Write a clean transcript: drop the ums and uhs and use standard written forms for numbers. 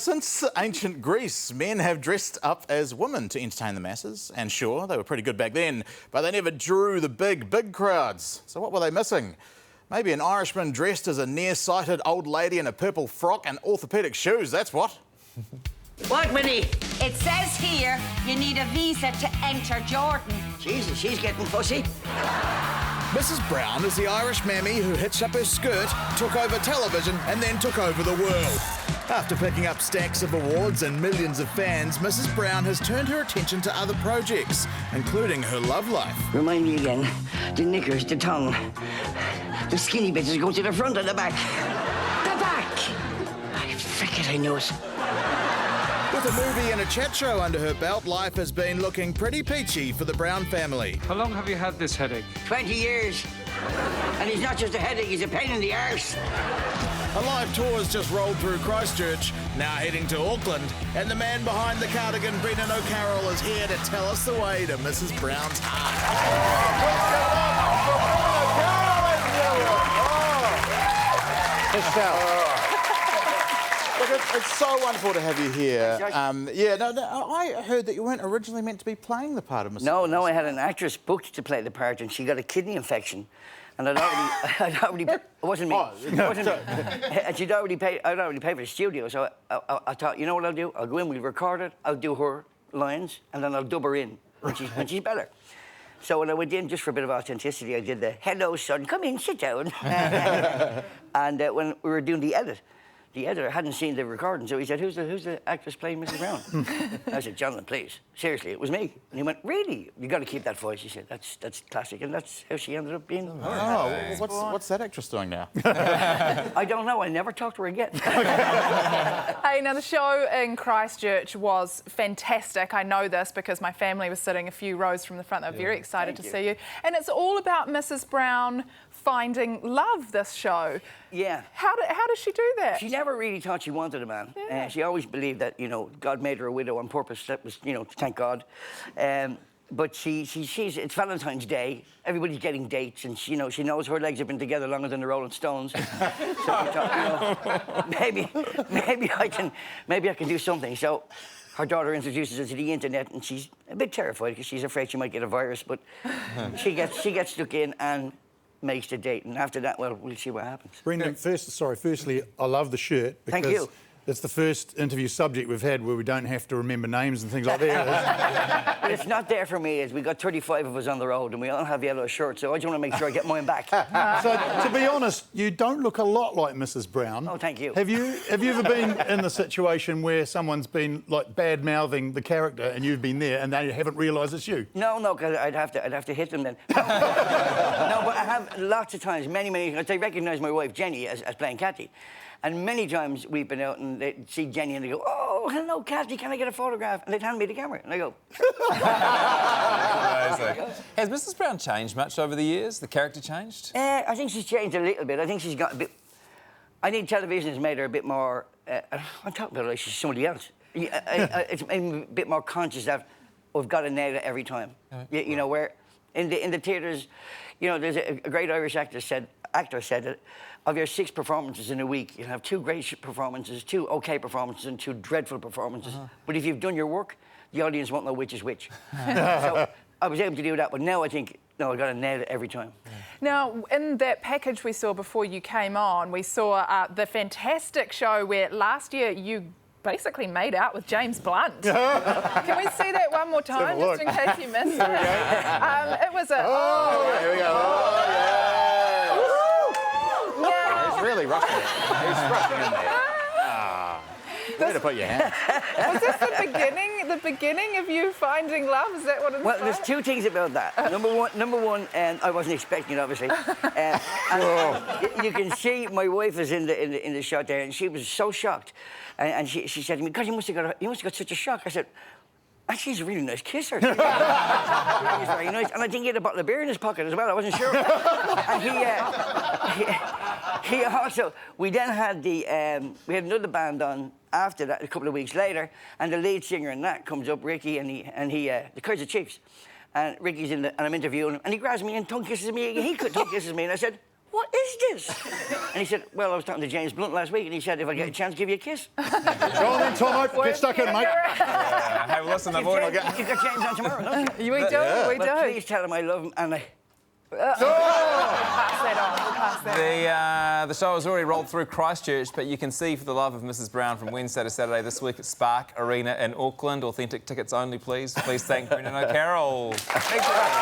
Since ancient Greece, men have dressed up as women to entertain the masses. And sure, they were pretty good back then, but they never drew the big crowds. So what were they missing? Maybe an Irishman dressed as a nearsighted old lady in a purple frock and orthopaedic shoes, that's what. What, Winnie? It says here you need a visa to enter Jordan. Jesus, she's getting fussy. Mrs. Brown is the Irish mammy who hitched up her skirt, took over television and then took over the world. After picking up stacks of awards and millions of fans, Mrs. Brown has turned her attention to other projects, including her love life. Remind me again. The knickers, the tongue. The skinny bits go to the front and the back. The back! I frickin' I knew it. With a movie and a chat show under her belt, life has been looking pretty peachy for the Brown family. How long have you had this headache? 20 years. And he's not just a headache, he's a pain in the arse. A live tour has just rolled through Christchurch, now heading to Auckland, and the man behind the cardigan, Brendan O'Carroll, is here to tell us the way to Mrs. Brown's heart. Look, it's so wonderful to have you here. I heard that you weren't originally meant to be playing the part of Mrs. No, I had an actress booked to play the part, and she got a kidney infection. And it wasn't me. It wasn't me. And I'd already paid for the studio, so I thought, you know what I'll do? I'll go in, we'll record it, I'll do her lines, and then I'll dub her in when she's better. So when I went in, just for a bit of authenticity, I did the, hello, son, come in, sit down. And when we were doing the editor hadn't seen the recording, so he said, who's the actress playing Mrs. Brown? I said, Jonathan, please. Seriously, it was me. And he went, really? You got to keep that voice. He said, that's classic. And that's how she ended up being. What's that actress doing now? I don't know. I never talked to her again. Hey, now the show in Christchurch was fantastic. I know this because my family was sitting a few rows from the front. They were very excited to see you. And it's all about Mrs. Brown finding love, this show. Yeah. How does she do that? She never really thought she wanted a man. Yeah. She always believed that, you know, God made her a widow on purpose. That was, you know, thank God. But she's it's Valentine's Day. Everybody's getting dates, and she knows her legs have been together longer than the Rolling Stones. So she thought, you know, maybe I can do something. So her daughter introduces her to the internet, and she's a bit terrified because she's afraid she might get a virus. But she gets stuck in and makes the date, and after that, well, we'll see what happens. Brendan, firstly, I love the shirt because Thank you. It's the first interview subject we've had where we don't have to remember names and things like that. But it's not there for me. We got 35 of us on the road, and we all have yellow shirts, so I just want to make sure I get mine back. So, to be honest, you don't look a lot like Mrs. Brown. Oh, thank you. Have you ever been in the situation where someone's been like bad-mouthing the character and you've been there and they haven't realised it's you? No, because I'd have to hit them then. No, but I have lots of times, many times. They recognise my wife Jenny as playing Kathy. And many times we've been out and they see Jenny and they go, oh, hello, Kathy, can I get a photograph? And they'd hand me the camera. And I go... Has Mrs. Brown changed much over the years? The character changed? I think she's changed a little bit. I think she's got a bit... I think television has made her a bit more... on top of it, like she's somebody else. It's made me a bit more conscious that we've got to nail it every time. You know, where in the theatres, you know, there's a great Irish actor said that of your 6 performances in a week, you'll have 2 great performances, 2 okay performances, and 2 dreadful performances. But if you've done your work, the audience won't know which is which. So I was able to do that, but now I think, no, I've got to nail it every time. Now, in that package we saw before you came on, we saw the fantastic show where last year you basically made out with James Blunt. Can we see that one more time, just in case you missed it? It was a... Here we go. He's really rushing it. He's rushing in there. Way to put your hand. Was this the beginning of you finding love? Is that what it's Well, like? there's 2 things about that. Number one, I wasn't expecting it, obviously. And you can see my wife is in the shot there, and she was so shocked. And she said to me, God, you must have got such a shock. I said, actually, he's a really nice kisser. He's very nice. And I think he had a bottle of beer in his pocket as well. I wasn't sure. And he also... We then had we had another band on after that a couple of weeks later, and the lead singer in that comes up, Ricky, and he the Kaiser Chiefs. And Ricky's and I'm interviewing him, and he grabs me and tongue kisses me. He tongue kisses me, and I said, what is this? And he said, well, I was talking to James Blunt last week, and he said, if I get a chance, give you a kiss. Go on then, Tomo. Get stuck in, mate. Hey, well, listen, I've already got... You've got James on tomorrow, don't you? We do, we do. Well, please tell him I love him, and I... Pass that on. We'll pass that on. The show has already rolled through Christchurch, but you can see For the Love of Mrs. Brown from Wednesday to Saturday this week at Spark Arena in Auckland. Authentic tickets only, please. Please thank Brendan O'Carroll.